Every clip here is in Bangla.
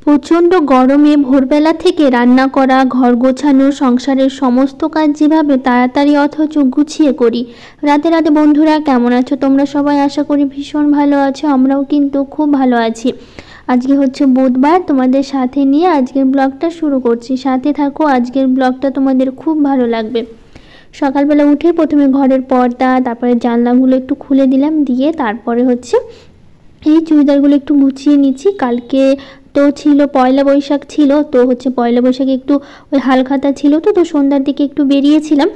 প্রচণ্ড গরমে ভোরবেলা থেকে রান্না করা, ঘর গোছানো, সংসারের সমস্ত কাজ যেভাবে তাড়াতাড়ি অথচ গুছিয়ে করি। রাতে রাতে বন্ধুরা কেমন আছো তোমরা সবাই? আশা করি ভীষণ ভালো আছো, আমরাও কিন্তু খুব ভালো আছি। আজকে হচ্ছে বুধবার, তোমাদের সাথে নিয়ে আজকের ব্লগটা শুরু করছি। সাথে থাকো, আজকের ব্লগটা তোমাদের খুব ভালো লাগবে। সকালবেলা উঠে প্রথমে ঘরের পর্দা, তারপরে জানলাগুলো একটু খুলে দিলাম, দিয়ে তারপরে হচ্ছে এই চুড়িদারগুলো একটু গুছিয়ে নিচ্ছি। কালকে তো ছিল পয়লা বৈশাখ ছিল, তো হচ্ছে পয়লা বৈশাখে একটু ওই হালখাতা ছিল, তো সন্ধ্যার দিকে একটু বেরিয়েছিলাম,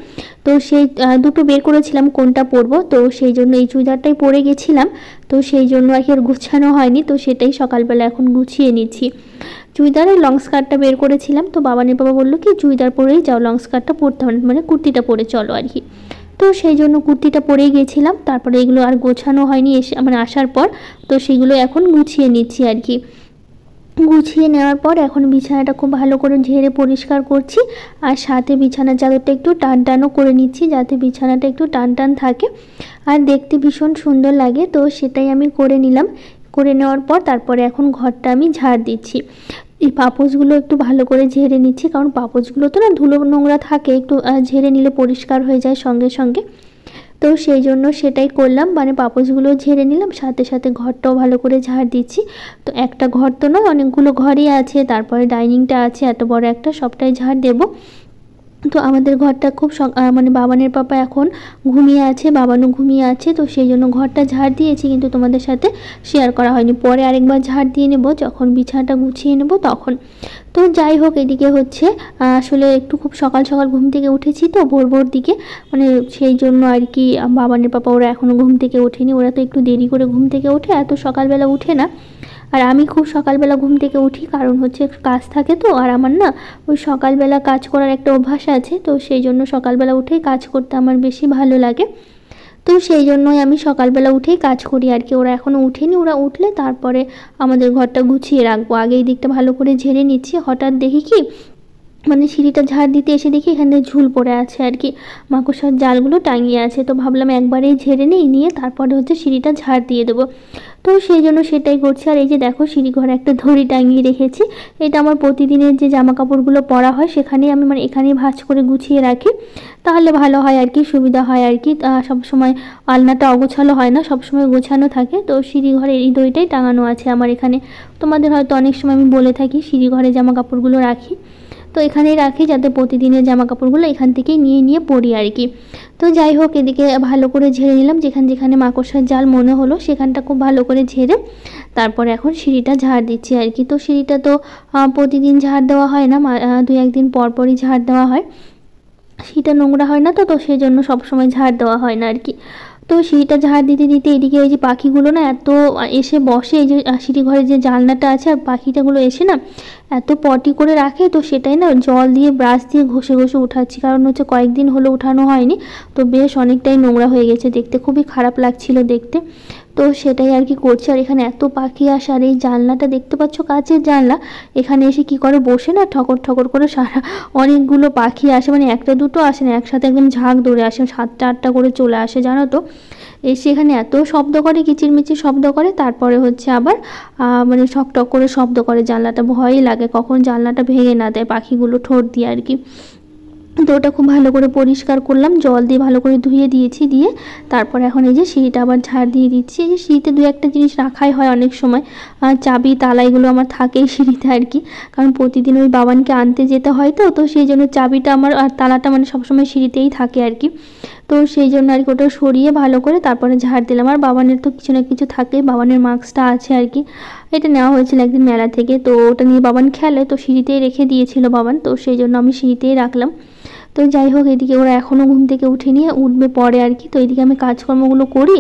তো সেই দুটো বের করেছিলাম কোনটা পরবো, তো সেই জন্য এই চুড়িদারটাই পরে গেছিলাম, তো সেই জন্য আর গুছানো হয়নি, তো সেটাই সকালবেলা এখন গুছিয়ে নিচ্ছি। চুড়িদারের লং স্কার্টটা বের করেছিলাম, তো বাবানের বাবা বললো কি চুড়িদার পরেই যাও, লং স্কার্টটা পরতে হবে মানে কুর্তিটা পরে চলো আর কি। তো সেই জন্য কুর্তিটা পরেই গেছিলাম, তারপরে এগুলো আর গোছানো হয়নি এসে মানে আসার পর, তো সেগুলো এখন গুছিয়ে নিচ্ছি আর কি। গুছিয়ে নেওয়ার পর এখন বিছানাটা খুব ভালো করে ঝেড়ে পরিষ্কার করছি, আর সাথে বিছানার চাদরটা একটু টান টানও করে নিচ্ছি, যাতে বিছানাটা একটু টান টান থাকে আর দেখতে ভীষণ সুন্দর লাগে, তো সেটাই আমি করে নিলাম। করে নেওয়ার পর তারপরে এখন ঘরটা আমি ঝাড় দিচ্ছি। এই পাপোশগুলো একটু ভালো করে ঝেড়ে নিচ্ছি, কারণ পাপোশগুলো তো না ধুলো নোংরা থাকে, একটু ঝেড়ে নিলে পরিষ্কার হয়ে যায় সঙ্গে সঙ্গে, তো সেই জন্য সেটাই করলাম, মানে পাপোশগুলো ঝেড়ে নিলাম, সাথে সাথে ঘরটাও ভালো করে ঝাড় দিচ্ছি। তো একটা ঘর তো নয়, অনেকগুলো ঘরই আছে, তারপরে ডাইনিংটা আছে এত বড় একটা, সবটাই ঝাড় দেবো। তো আমাদের ঘরটা খুব মানে বাবানের পাপা এখন ঘুমিয়ে আছে, বাবানও ঘুমিয়ে আছে, তো সেই জন্য ঘরটা ঝাড় দিয়েছি, কিন্তু তোমাদের সাথে শেয়ার করা হয়নি। পরে আরেকবার ঝাড় দিয়ে নেব যখন বিছানাটা গুছিয়ে নেব তখন। তো যাই হোক, এদিকে হচ্ছে আসলে একটু খুব সকাল সকাল ঘুম থেকে উঠেছি, তো ভোর ভোর দিকে, মানে সেই জন্য আর কি বাবানের পাপা ওরা এখনও ঘুম থেকে ওঠেনি, ওরা তো একটু দেরি করে ঘুম থেকে ওঠে, এত সকালবেলা উঠে না। আর আমি খুব সকালবেলা ঘুম থেকে উঠি, কারণ হচ্ছে কাজ থাকে তো, আর আমার না ওই সকালবেলা কাজ করার একটা অভ্যাস আছে, তো সেই জন্য সকালবেলা উঠেই কাজ করতে আমার বেশি ভালো লাগে, তো সেই জন্যই আমি সকালবেলা উঠেই কাজ করি আর কি। ওরা এখনও উঠেনি, ওরা উঠলে তারপরে আমাদের ঘরটা গুছিয়ে রাখবো। আগে এই দিকটা ভালো করে ঝেড়ে নিচ্ছি, হঠাৎ দেখি কি মানে সিঁড়িটা ঝাড় দিতে এসে দেখি এখানে ঝুল পড়ে আছে আর কি, মাকড়সার জালগুলো টাঙিয়ে আছে, তো ভাবলাম একবারেই ঝেড়ে নিয়ে তারপরে হচ্ছে সিঁড়িটা ঝাড় দিয়ে দেবো, তো সেই জন্য সেটাই করছি। আর এই যে দেখো সিঁড়ি ঘরে একটা দড়ি টাঙিয়ে রেখেছি, এটা আমার প্রতিদিনের যে জামা কাপড়গুলো পরা হয় সেখানেই আমি মানে এখানেই ভাঁজ করে গুছিয়ে রাখি, তাহলে ভালো হয় আর কি, সুবিধা হয় আর কি, সবসময় আলনাটা অগোছালো হয় না, সবসময় গোছানো থাকে। তো সিঁড়ি ঘরে এই দড়িটাই টাঙানো আছে আমার এখানে। তোমাদের হয়তো অনেক সময় আমি বলে থাকি সিঁড়ি ঘরে জামা কাপড়গুলো রাখি, তো এখানেই রাখি যাতে প্রতিদিনের জামা কাপড়গুলো এখান থেকেই নিয়ে পরি আর কি। তো যাই হোক, এদিকে ভালো করে ঝেড়ে নিলাম, যেখানে মাকড়সার জাল মনে হলো সেখানটা খুব ভালো করে ঝেড়ে তারপরে এখন সিঁড়িটা ঝাড় দিচ্ছি আর কি। তো সিঁড়িটা তো প্রতিদিন ঝাড় দেওয়া হয় না, 2-1 দিন পর পরই ঝাড় দেওয়া হয়, সিঁড়িটা নোংরা হয় না, তো সেই জন্য সবসময় ঝাড় দেওয়া হয় না আর কি। তো সিঁড়িটা ঝাড় দিতে দিতে এদিকে এই যে পাখিগুলো না এত এসে বসে, এই যে সিঁড়ি ঘরে যে জানলাটা আছে, আর পাখিটাগুলো এসে না এত পটি করে রাখে, তো সেটাই না জল দিয়ে ব্রাশ দিয়ে ঘষে ঘষে উঠাচ্ছি, কারণ হচ্ছে কয়েকদিন হলো উঠানো হয়নি, তো বেশ অনেকটাই নোংরা হয়ে গেছে, দেখতে খুবই খারাপ লাগছিল দেখতে, তো সেটাই আর কি করছি। আর এখানে এত পাখি আসে, আর এই জানলাটা দেখতে পাচ্ছ কাচের জানলা, এখানে এসে কি করে বসে না ঠকর ঠকর করে সারা অনেকগুলো পাখি আসে, মানে একটা দুটো আসে না, একসাথে একদম ঝাঁক ধরে আসে, 7টা-8টা করে চলে আসে জানো তো। এসে এখানে এত শব্দ করে, কিচিরমিচির শব্দ করে, তারপরে হচ্ছে আবার মানে ঠক ঠক করে শব্দ করে, জানলাটা ভয়ই লাগে কখন জানলাটা ভেঙে না দেয় পাখিগুলো ঠোঁট দিয়ে আর কি। তো ওটা খুব ভালো করে পরিষ্কার করলাম, জল দিয়ে ভালো করে ধুয়ে দিয়েছি, দিয়ে তারপরে এখন এই যে সিঁড়িটা আবার ঝাড় দিয়ে দিচ্ছি। এই যে সিঁড়িতে 2-1টা জিনিস রাখাই হয় অনেক সময়, চাবি তালা এগুলো আমার থাকেই সিঁড়িতে আর কি, কারণ প্রতিদিন ওই বাবানকে আনতে যেতে হয়, তো সেই জন্য চাবিটা আমার আর তালাটা মানে সবসময় সিঁড়িতেই থাকে আর কি। তো সেই জন্য আর কি ওটা সরিয়ে ভালো করে তারপরে ঝাড় দিলাম। আর বাবানের তো কিছু না কিছু থাকে, বাবানের মাস্কটা আছে আর কি, এটা নেওয়া হয়েছিল একদিন মেলা থেকে, তো ওটা নিয়ে বাবান খেলে, তো সিঁড়িতেই রেখে দিয়েছিল বাবান, তো সেই জন্য আমি সিঁড়িতেই রাখলাম। তো যাই হোক, এদিকে ওরা এখনও ঘুম থেকে উঠেনি, উঠবে পরে আর কি। তো এদিকে আমি কাজকর্মগুলো করি,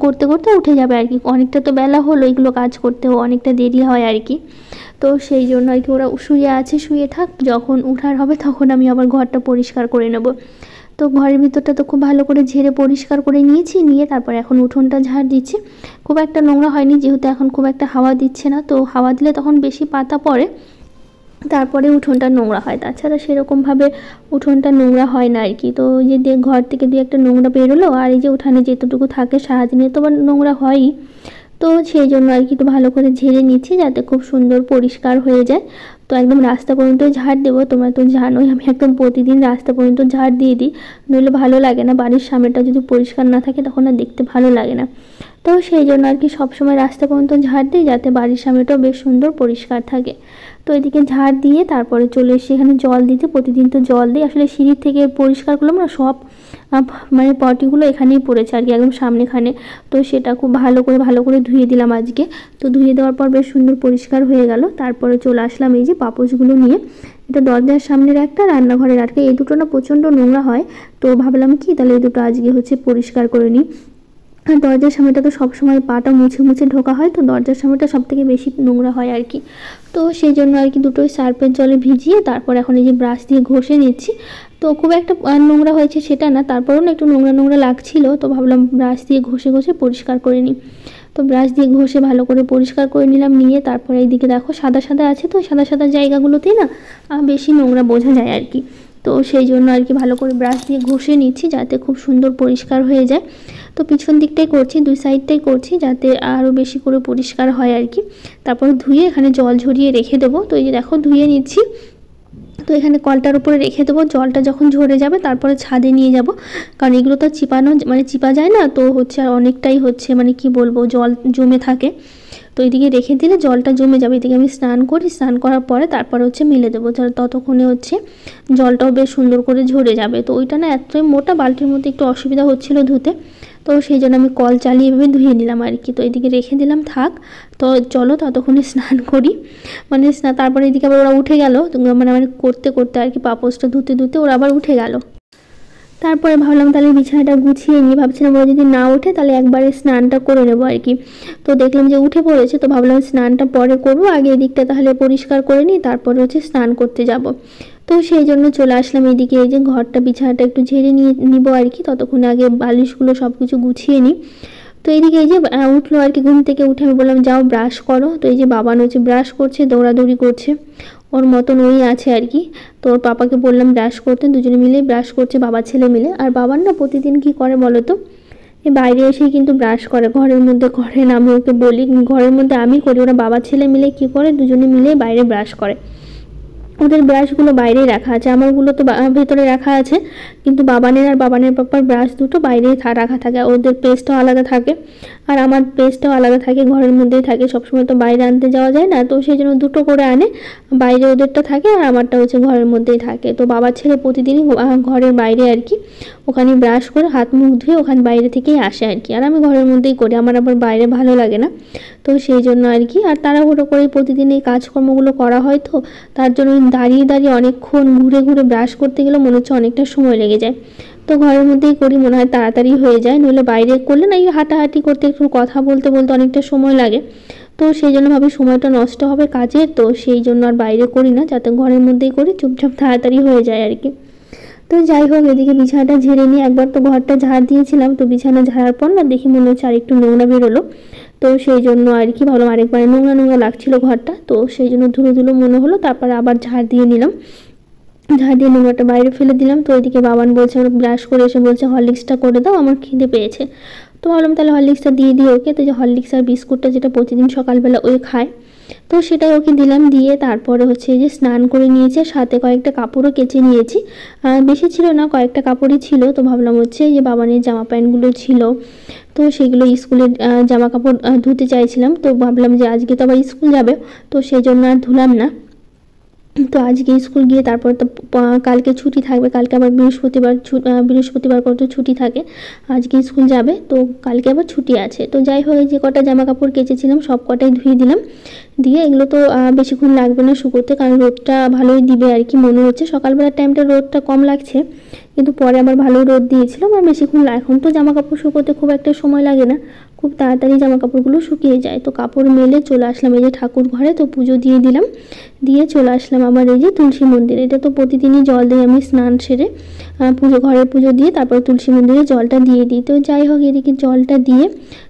করতে করতে উঠে যাবে আর কি, অনেকটা তো বেলা হলো, এগুলো কাজ করতেও অনেকটা দেরি হয় আর কি। তো সেই জন্য আর কি ওরা শুয়ে আছে, শুয়ে থাক, যখন উঠার হবে তখন আমি আবার ঘরটা পরিষ্কার করে নেব। তো ঘরের ভিতরটা তো খুব ভালো করে ঝেড়ে পরিষ্কার করে নিয়ে তারপর এখন উঠোনটা ঝাড় দিচ্ছি। খুব একটা নোংরা হয়নি, যেহেতু এখন খুব একটা হাওয়া দিচ্ছে না, তো হাওয়া দিলে তখন বেশি পাতা পড়ে, তারপরে উঠোনটা নোংরা হয়, তাছাড়া সেরকমভাবে উঠোনটা নোংরা হয় না আর কি। তো যে ঘর থেকে 2-1টা নোংরা বেরোলো, আর এই যে উঠানে যেতটুকু থাকে সারাদিনে তো নোংরা হয়ই, তো সেই জন্য আর কি একটু ভালো করে ঝেড়ে নিচ্ছি যাতে খুব সুন্দর পরিষ্কার হয়ে যায়। তো একদম রাস্তা পর্যন্ত ঝাড় দেবো, তোমরা তো জানোই আমি একদম প্রতিদিন রাস্তা পর্যন্ত ঝাড় দিয়ে দিই, নইলে ভালো লাগে না। বাড়ির সামনেটা যদি পরিষ্কার না থাকে তখন আর দেখতে ভালো লাগে না। তো সেই জন্য আর কি সবসময় রাস্তা পর্যন্ত ঝাড় দিই যাতে বাড়ির সামনেটাও বেশ সুন্দর পরিষ্কার থাকে। তো এদিকে ঝাড় দিয়ে তারপরে চলে এসে এখানে জল দিতে, প্রতিদিন তো জল দিই। আসলে সিঁড়ির থেকে পরিষ্কার করলাম না, সব মানে পটিগুলো এখানেই পড়েছে আর কি, একদম সামনেখানে। তো সেটা খুব ভালো করে ধুয়ে দিলাম আজকে। তো ধুয়ে দেওয়ার পর বেশ সুন্দর পরিষ্কার হয়ে গেল। তারপরে চলে আসলাম এই যে পাপোশগুলো নিয়ে। এটা দরজার সামনের একটা, রান্নাঘরের একটা, এই দুটো না প্রচণ্ড নোংরা হয়। তো ভাবলাম কি তাহলে এই দুটো আজকে হচ্ছে পরিষ্কার করে নিই। আর দরজার সামনেটা তো সবসময় পাটা মুছে মুছে ঢোকা হয়, তো দরজার সামনেটা সবথেকে বেশি নোংরা হয় আর কি। তো সেই জন্য আর কি দুটোই সার্ফের জলে ভিজিয়ে তারপর এখন এই যে ব্রাশ দিয়ে ঘষে নিচ্ছি। তো খুব একটা নোংরা হয়েছে সেটা না, তারপরেও না একটু নোংরা নোংরা লাগছিল, তো ভাবলাম ব্রাশ দিয়ে ঘষে ঘষে পরিষ্কার করে নিই। তো ব্রাশ দিয়ে ঘষে ভালো করে পরিষ্কার করে নিলাম, নিয়ে তারপরে এইদিকে দেখো সাদা সাদা আছে, তো সাদা সাদা জায়গাগুলোতেই না বেশি নোংরা বোঝা যায় আর কি। তো সেই জন্য আর কি ভালো করে ব্রাশ দিয়ে ঘষে নিচ্ছি যাতে খুব সুন্দর পরিষ্কার হয়ে যায়। তো পিছন দিকটাই করছি, দুই সাইডটাই করছি যাতে আরও বেশি করে পরিষ্কার হয় আর কি। তারপর ধুয়ে এখানে জল ঝরিয়ে রেখে দেবো। তো এই যে দেখো ধুয়ে নিচ্ছি। তো এখানে কলটার উপরে রেখে দেবো, জলটা যখন ঝরে যাবে তারপরে ছাদে নিয়ে যাব, কারণ এগুলো তো চিপানো মানে চিপা যায় না, তো হচ্ছে আর অনেকটাই হচ্ছে মানে কি বলবো জল জমে থাকে। তো এইদিকে রেখে দিলে জলটা জমে যাবে। এদিকে আমি স্নান করি, স্নান করার পরে তারপরে হচ্ছে মেলে দেবো, ততক্ষণে হচ্ছে জলটাও বেশ সুন্দর করে ঝরে যাবে। তো ওইটা না এতটাই মোটা, বালতির মধ্যে একটু অসুবিধা হচ্ছিলো ধুতে, তো সেই জন্য আমি কল চালিয়ে এভাবে ধুয়ে নিলাম আর কি। তো এদিকে রেখে দিলাম থাক। তো চলো ততক্ষণে স্নান করি, মানে তারপরে এদিকে আবার ওরা উঠে গেল, মানে করতে করতে আর কি পাপোসটা ধুতে ধুতে ওরা আবার উঠে গেল। তারপরে ভাবলাম তাহলে বিছানাটা গুছিয়ে নিই, ভাবছিলাম ওরা যদি না ওঠে তাহলে একবারে স্নানটা করে নেবো আর কি। তো দেখলাম যে উঠে পড়েছে, তো ভাবলাম স্নানটা পরে করবো, আগে এদিকটা তাহলে পরিষ্কার করে নিই, তারপরে হচ্ছে স্নান করতে যাব। তো সেই জন্য চলে আসলাম এদিকে, এই যে ঘরটা বিছানাটা একটু ঝেড়ে নিব আর কি, ততক্ষণে আগে বালিশগুলো সব কিছু গুছিয়ে নিই। তো এইদিকে এই যে উঠলো আর কি, ঘুম থেকে উঠে আমি বললাম যাও ব্রাশ করো। তো এই যে বাবান হচ্ছে ব্রাশ করছে, দৌড়াদৌড়ি করছে, ওর মতন ওই আছে আর কি। তো ওর পাপাকে বললাম ব্রাশ করতে, দুজনে মিলে ব্রাশ করছে, বাবা ছেলে মিলে। আর বাবার না প্রতিদিন কি করে বলো তো, বাইরে এসেই কিন্তু ব্রাশ করে, ঘরের মধ্যে করে না। আমি ওকে বলি ঘরের মধ্যে আমি করি, ওরা বাবা ছেলে মিলে কি করে দুজনে মিলে বাইরে ব্রাশ করে। ওদের ব্রাশগুলো বাইরেই রাখা আছে, আমারগুলো তো ভেতরে রাখা আছে, কিন্তু বাবানের আর বাবানের পাপার ব্রাশ দুটো বাইরেই রাখা থাকে। ওদের পেস্টও আলাদা থাকে আর আমার পেস্টটাও আলাদা থাকে, ঘরের মধ্যেই থাকে, সবসময় তো বাইরে আনতে যাওয়া যায় না। তো সেই জন্য দুটো করে আনে, বাইরে ওদেরটা থাকে আর আমারটা হচ্ছে ঘরের মধ্যেই থাকে। তো বাবার ছেলে প্রতিদিনই ঘরের বাইরে আর কি ওখানে ব্রাশ করে হাত মুখ ধুয়ে ওখানে বাইরে থেকেই আসে আর কি। আর আমি ঘরের মধ্যেই করি, আমার আবার বাইরে ভালো লাগে না, তো সেই জন্য আর কি। আর তাড়াহুড়ো করে প্রতিদিন এই কাজকর্মগুলো করা হয়, তো তার জন্য দাঁড়িয়ে দাঁড়িয়ে অনেকক্ষণ ঘুরে ঘুরে ব্রাশ করতে গেলে মনে হচ্ছে অনেকটা সময় লেগে যায়। তো ঘরের মধ্যেই করি, মনে হয় তাড়াতাড়ি হয়ে যায়, নইলে বাইরে করলে না এই হাঁটাহাঁটি করতে একটু কথা বলতে বলতে অনেকটা সময় লাগে। তো সেই জন্য ভাবি সময়টা নষ্ট হবে কাজের, তো সেই জন্য আর বাইরে করি না, যাতে ঘরের মধ্যেই করি, চুপচাপ তাড়াতাড়ি হয়ে যায় আর কি। তো যাই হোক এদিকে বিছানাটা ঝেড়ে নিয়ে, একবার তো ঘরটা ঝাড় দিয়েছিলাম, তো বিছানা ঝাড়ার পর না দেখি মনে হচ্ছে আর একটু নোংরা বেরোলো। তো সেই জন্য আর কি ভাবলাম আরেকবার, নোংরা নোংরা লাগছিল ঘরটা, তো সেই জন্য ধুলো ধুলো মনে হলো, তারপরে আবার ঝাড় দিয়ে নিলাম, ঝাড় দিয়ে নোংরাটা বাইরে ফেলে দিলাম। তো ওইদিকে বাবান বলছে, ওরা ব্রাশ করে এসে বলছে হরলিক্সটা করে দাও, আমার খিদে পেয়েছে। তো ভাবলাম তাহলে হরলিক্সটা দিয়ে দিই ওকে। তো যে হরলিক্স আর বিস্কুটটা যেটা প্রতিদিন সকালবেলা ওই খায়, তো সেটাই ওকে দিলাম, দিয়ে তারপরে হচ্ছে এই যে স্নান করে নিয়েছে, সাথে কয়েকটা কাপড়ও কেচে নিয়েছি, বেশি ছিল না, কয়েকটা কাপড়ই ছিল। তো ভাবলাম হচ্ছে এই যে বাবানের জামা প্যান্টগুলো ছিল, তো সেগুলো স্কুলের জামা কাপড় ধুতে চাইছিলাম, তো ভাবলাম যে আজকে তো আবার স্কুল যাবে, তো সেই জন্য আর ধুলাম না। তো আজকে স্কুল গিয়ে তারপর তো কালকে ছুটি থাকবে, কালকে আবার বৃহস্পতিবার করে তো ছুটি থাকে, আজকে স্কুল যাবে, তো কালকে আবার ছুটি আছে। তো যাই হোক যে কটা জামা কাপড় কেচেছিলাম সব কটাই ধুয়ে দিলাম, দিয়ে এগুলো তো বেশিক্ষণ লাগবে না শুকোতে, কারণ রোদটা ভালোই দিবে আর কি মনে হচ্ছে। সকালবেলার টাইমটা রোদটা কম লাগছে, কিন্তু পরে আবার ভালোই রোদ দিয়েছিল, আর বেশিক্ষণ এখন তো জামা কাপড় শুকোতে খুব একটা সময় লাগে না, খুব তাড়াতাড়ি জামা কাপড়গুলো শুকিয়ে যায়। তো কাপড় মেলে চলে আসলাম এই যে ঠাকুর ঘরে, তো পুজো দিয়ে দিলাম, দিয়ে চলে আসলাম আবার এই যে তুলসী মন্দিরে। এটা তো প্রতিদিনই জল দিই আমি, স্নান সেরে ঘরের পুজো দিয়ে তারপর তুলসী মন্দিরে জলটা দিয়ে দিই। তো যাই হোক এদিকে জলটা দিয়ে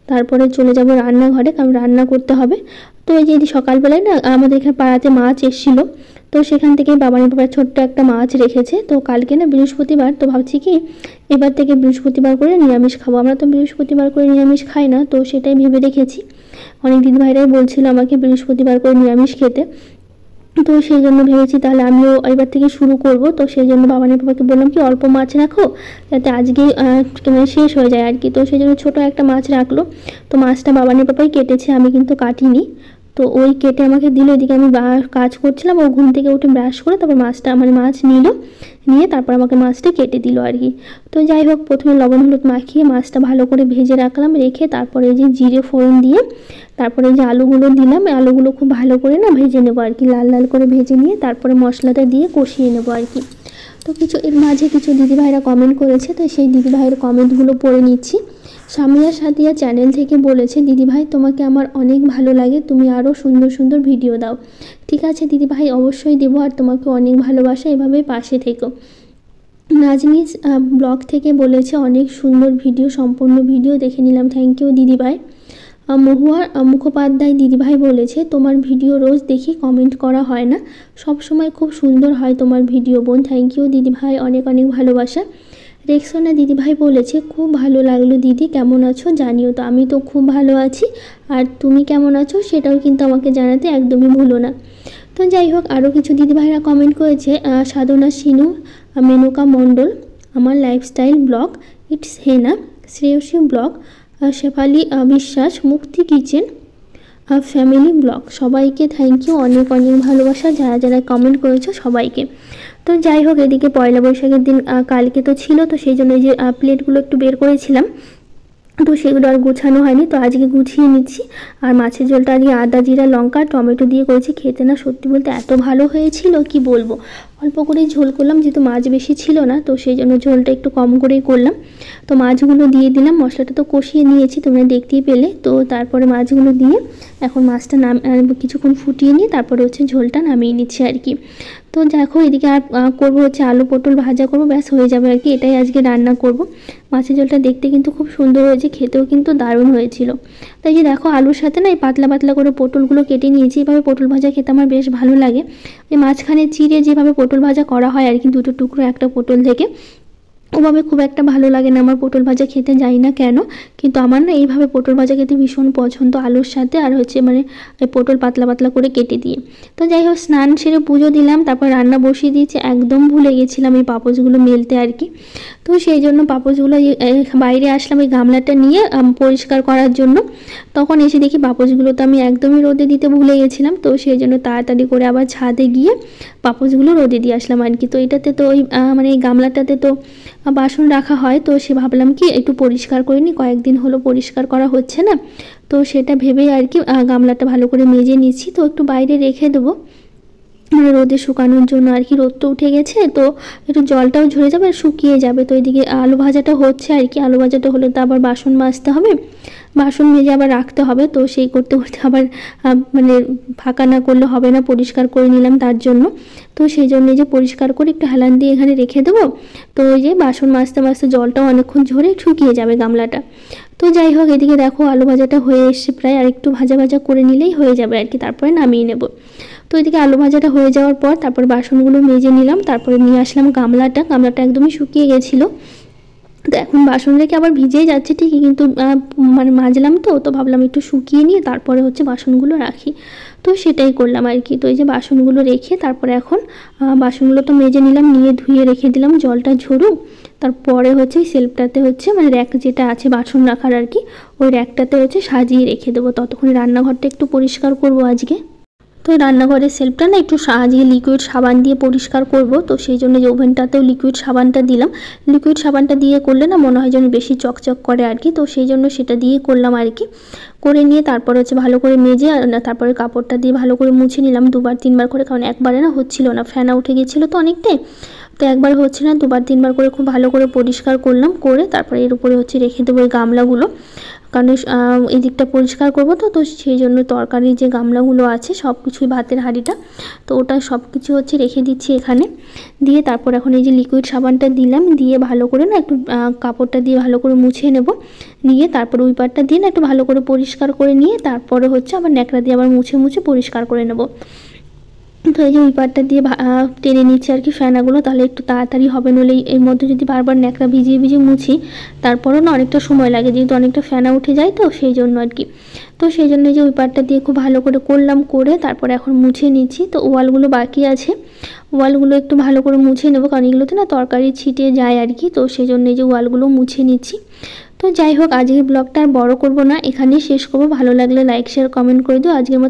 তারপরে চলে যাব রান্নাঘরে, কারণ রান্না করতে হবে। তো এই যে সকালবেলায় না আমাদের এখানে পাড়াতে মাছ এসেছিলো, তো সেখান থেকে বাবার ছোট্ট একটা মাছ রেখেছে। তো কালকে না বৃহস্পতিবার, তো ভাবছি কি এবার থেকে বৃহস্পতিবার করে নিরামিষ খাবো, আমরা তো বৃহস্পতিবার করে নিরামিষ খাই না, তো সেটাই ভেবে রেখেছি। অনেক দিদিভাইরাই বলছিল আমাকে বৃহস্পতিবার করে নিরামিষ খেতে। তো সেই জন্য ভেবেছি তাহলে আমিও এবার থেকে শুরু করব। তো সেই জন্য বাবানের বাবাকে বললাম কি অল্প মাছ রাখো, যাতে আজকে মানে শেষ হয়ে যায় আর কি। তো সেই জন্য ছোটো একটা মাছ রাখলো। তো মাছটা বাবানের বাবাই কেটেছে, আমি কিন্তু কাটিনি। তো ওই কেটে আমাকে দিল, এদিকে আমি কাজ করছিলাম, ও ঘুম থেকে উঠে ব্রাশ করে তারপর মাছটা মানে মাছ নিয়ে তারপর আমাকে মাছটা কেটে দিল আর কি। তো যাই হোক, প্রথমে লবণ হলুদ মাখিয়ে মাছটা ভালো করে ভেজে রাখলাম, রেখে তারপরে এই যে জিরে ফোড়ন দিয়ে তারপরে এই যে আলুগুলো দিলাম, আলুগুলো খুব ভালো করে না ভেজে নেবো আর কি, লাল লাল করে ভেজে নিয়ে তারপরে মশলাটা দিয়ে কষিয়ে নেবো আর কি। তো এর মাঝে কিছু দিদিভাইরা কমেন্ট করেছে, তো সেই দিদিভাইয়ের কমেন্টগুলো পড়ে নিচ্ছি। সামিয়া সাদিয়া চ্যানেল থেকে বলেছে, দিদিভাই তোমাকে আমার অনেক ভালো লাগে, তুমি আরও সুন্দর সুন্দর ভিডিও দাও। ঠিক আছে দিদিভাই, অবশ্যই দেবো, আর তোমাকে অনেক ভালোবাসা, এভাবে পাশে থেকো। নাজনিস ব্লগ থেকে বলেছে, অনেক সুন্দর ভিডিও, সম্পূর্ণ ভিডিও দেখে নিলাম, থ্যাংক ইউ দিদিভাই। মহুয়া মুখোপাধ্যায় দিদিভাই বলেছে, তোমার ভিডিও রোজ দেখি, কমেন্ট করা হয় না, সব সময় খুব সুন্দর হয় তোমার ভিডিও বোন, থ্যাংক ইউ দিদিভাই, অনেক অনেক ভালোবাসা। রেক্সোনা দিদিভাই বলেছে, খুব ভালো লাগলো দিদি, কেমন আছো জানিও। তো আমি তো খুব ভালো আছি, আর তুমি কেমন আছো সেটাও কিন্তু আমাকে জানাতে একদমই ভুলো না। তো যাই হোক, আরও কিছু দিদিভাইরা কমেন্ট করেছে, সাধনা সিনু, মেনকা মণ্ডল, আমার lifestyle blog, it's Hena, Shreyasi blog, Shefali Biswas, Mukti kitchen, family blog, সবাইকে থ্যাংক ইউ, অনেক অনেক ভালোবাসা যারা যারা কমেন্ট করেছো সবাইকে। তো যাই হোক, এদিকে পয়লা বৈশাখের দিন কালকে তো ছিল, তো সেই জন্য এই যে প্লেটগুলো একটু বের করেছিলাম, তো সেগুলো আর গোছানো হয়নি, তো আজকে গুছিয়ে নিচ্ছি। আর মাছের ঝোলটা আজকে আদা জিরা লঙ্কা টমেটো দিয়ে করেছি, খেতে না সত্যি বলতে এত ভালো হয়েছিল কি বলবো। অল্প করেই ঝোল করলাম, যেহেতু মাছ বেশি ছিল না, তো সেই জন্য ঝোলটা একটু কম করেই করলাম। তো মাছগুলো দিয়ে দিলাম, মশলাটা তো কষিয়ে নিয়েছি তোমরা দেখতেই পেলে। তো তারপরে মাছগুলো দিয়ে এখন মাছটা কিছুক্ষণ ফুটিয়ে নিয়ে তারপরে হচ্ছে ঝোলটা নামিয়ে নিচ্ছি আর কি। তো দেখো, এদিকে আর করবো হচ্ছে আলু পটল ভাজা করবো, ব্যাস হয়ে যাবে আর কি, এটাই আজকে রান্না করব। মাছের ঝোলটা দেখতে কিন্তু খুব সুন্দর হয়েছে, খেতেও কিন্তু দারুণ হয়েছিল। তাই যে দেখো, আলুর সাথে না এই পাতলা পাতলা করে পটলগুলো কেটে নিয়েছি, এভাবে পটল ভাজা খেতে আমার বেশ ভালো লাগে। এই মাঝখানে চিড়ে যেভাবে পটল ভাজা করা হয় আর কি, দুটো টুকরো একটা পটল থেকে, ওভাবে খুব একটা ভালো লাগে না আমার পটল ভাজা খেতে, যাই না কেন, কিন্তু আমার না এইভাবে পটল ভাজা খেতে ভীষণ পছন্দ, আলুর সাথে আর হচ্ছে মানে পটল পাতলা পাতলা করে কেটে দিয়ে। তো যাই হোক, স্নান সেরে পুজো দিলাম, তারপর রান্না বসিয়ে দিয়েছি, একদম ভুলে গেছিলাম এই পাপোশগুলো মেলতে আর কি। তো সেই জন্য পাপোশগুলো বাইরে আসলাম এই গামলাটা নিয়ে পরিষ্কার করার জন্য, তখন এসে দেখি পাপোশগুলো তো আমি একদমই রোদে দিতে ভুলে গেছিলাম। তো সেই জন্য তাড়াতাড়ি করে আবার ছাদে গিয়ে পাপোশগুলো রোদে দিয়ে আসলাম আর কি। তো এটাতে তো ওই মানে এই গামলাটাতে তো বাসন রাখা হয়, তো সে ভাবলাম কি একটু পরিষ্কার করে নিই, কয়েকদিন হলো পরিষ্কার করা হচ্ছে না, তো সেটা ভেবেই আর কি গামলাটা ভালো করে মেজে নিচ্ছি। তো একটু বাইরে রেখে দেবো মানে রোদে শুকানোর জন্য আর কি, রোদ তো উঠে গেছে, তো একটু জলটাও ঝরে যাবে আর শুকিয়ে যাবে। তো এদিকে আলু ভাজাটা হচ্ছে আর কি, আলু ভাজাটা হলে তো আবার বাসন মাজতে হবে, বাসন মেজে আবার রাখতে হবে, তো সেই করতে করতে আবার মানে ফাঁকা না করলে হবে না, পরিষ্কার করে নিলাম তার জন্য। তো সেই জন্য যে পরিষ্কার করে একটু হেলান দিয়ে এখানে রেখে দেবো, তো ওই যে বাসন মাজতে মাজতে জলটাও অনেকক্ষণ ঝরে শুকিয়ে যাবে গামলাটা। তো যাই হোক, এদিকে দেখো আলু ভাজাটা হয়ে এসছে প্রায়, আর একটু ভাজা ভাজা করে নিলেই হয়ে যাবে আর কি, তারপরে নামিয়ে নেব। তো এদিকে আলু ভাজাটা হয়ে যাওয়ার পর তারপর বাসনগুলো মেজে নিলাম, তারপরে নিয়ে আসলাম গামলাটা একদমই শুকিয়ে গেছিলো। তো এখন বাসন রেখে আবার ভিজেই যাচ্ছে ঠিকই, কিন্তু মানে মাজলাম, তো ভাবলাম একটু শুকিয়ে নিয়ে তারপরে হচ্ছে বাসনগুলো রাখি, তো সেটাই করলাম আর কি। তো এই যে বাসনগুলো রেখে তারপরে এখন বাসনগুলো তো মেজে নিলাম, নিয়ে ধুয়ে রেখে দিলাম জলটা ঝরুক, তারপরে হচ্ছে ওই সেলফটাতে হচ্ছে মানে র্যাক যেটা আছে বাসন রাখার আর কি, ওই র্যাকটাতে হচ্ছে সাজিয়ে রেখে দেবো। ততক্ষণে রান্নাঘরটা একটু পরিষ্কার করবো আজকে। তো রান্নাঘরের সেলফটা না একটু সাজিয়ে লিকুইড সাবান দিয়ে পরিষ্কার করব, তো সেই জন্য যে ওভেনটাতেও লিকুইড সাবানটা দিলাম, লিকুইড সাবানটা দিয়ে করলে না মনে হয় যেন বেশি চকচক করে আর কি, তো সেই জন্য সেটা দিয়ে করলাম আর কি। করে নিয়ে তারপর হচ্ছে ভালো করে মেজে তারপরে কাপড়টা দিয়ে ভালো করে মুছে নিলাম 2বার 3বার করে, কারণ একবারে না হচ্ছিল না, ফেনা উঠে গেছিলো তো অনেকটাই, তো একবার হচ্ছে না 2বার 3বার করে খুব ভালো করে পরিষ্কার করলাম, করে তারপরে এর উপরে হচ্ছে রেখে দেবো এই গামলাগুলো, কারণ এই দিকটা পরিষ্কার করবো, তো সেই জন্য তরকারির যে গামলাগুলো আছে সব কিছুই, ভাতের হাঁড়িটা, তো ওটা সব কিছু হচ্ছে রেখে দিচ্ছি এখানে। দিয়ে তারপর এখন এই যে লিকুইড সাবানটা দিলাম, দিয়ে ভালো করে না একটু কাপড়টা দিয়ে ভালো করে মুছে নেব, নিয়ে তারপর ওই পাটটা দিয়ে না একটু ভালো করে পরিষ্কার করে নিয়ে তারপরে হচ্ছে আবার ন্যাকড়া দিয়ে আবার মুছে মুছে পরিষ্কার করে নেব। তো এই যে ওই পাটটা দিয়ে টেনে নিচ্ছি আর কি ফেনাগুলো, তাহলে একটু তাড়াতাড়ি হবে। নইলে এর মধ্যে যদি বারবার ন্যাকড়া ভিজিয়ে ভিজিয়ে মুছি, তারপরেও না অনেকটা সময় লাগে, যেহেতু অনেকটা ফেনা উঠে যায় তো সেই জন্য আর কি। তো সেই জন্য যে ওই পাটটা দিয়ে খুব ভালো করে করলাম, করে তারপরে এখন মুছে নিচ্ছি। তো ওয়ালগুলো বাকি আছে, ওয়ালগুলো একটু ভালো করে মুছে নেবো, কারণ এগুলোতে না তরকারি ছিটে যায় আর কি। তো সেই জন্য এই যে ওয়ালগুলো মুছে নিচ্ছি। তো যাই হোক, আজকের ব্লগটা আর বড় করবো না, এখানেই শেষ করবো। ভালো লাগলে লাইক শেয়ার কমেন্ট করে দিও। আজকের মতো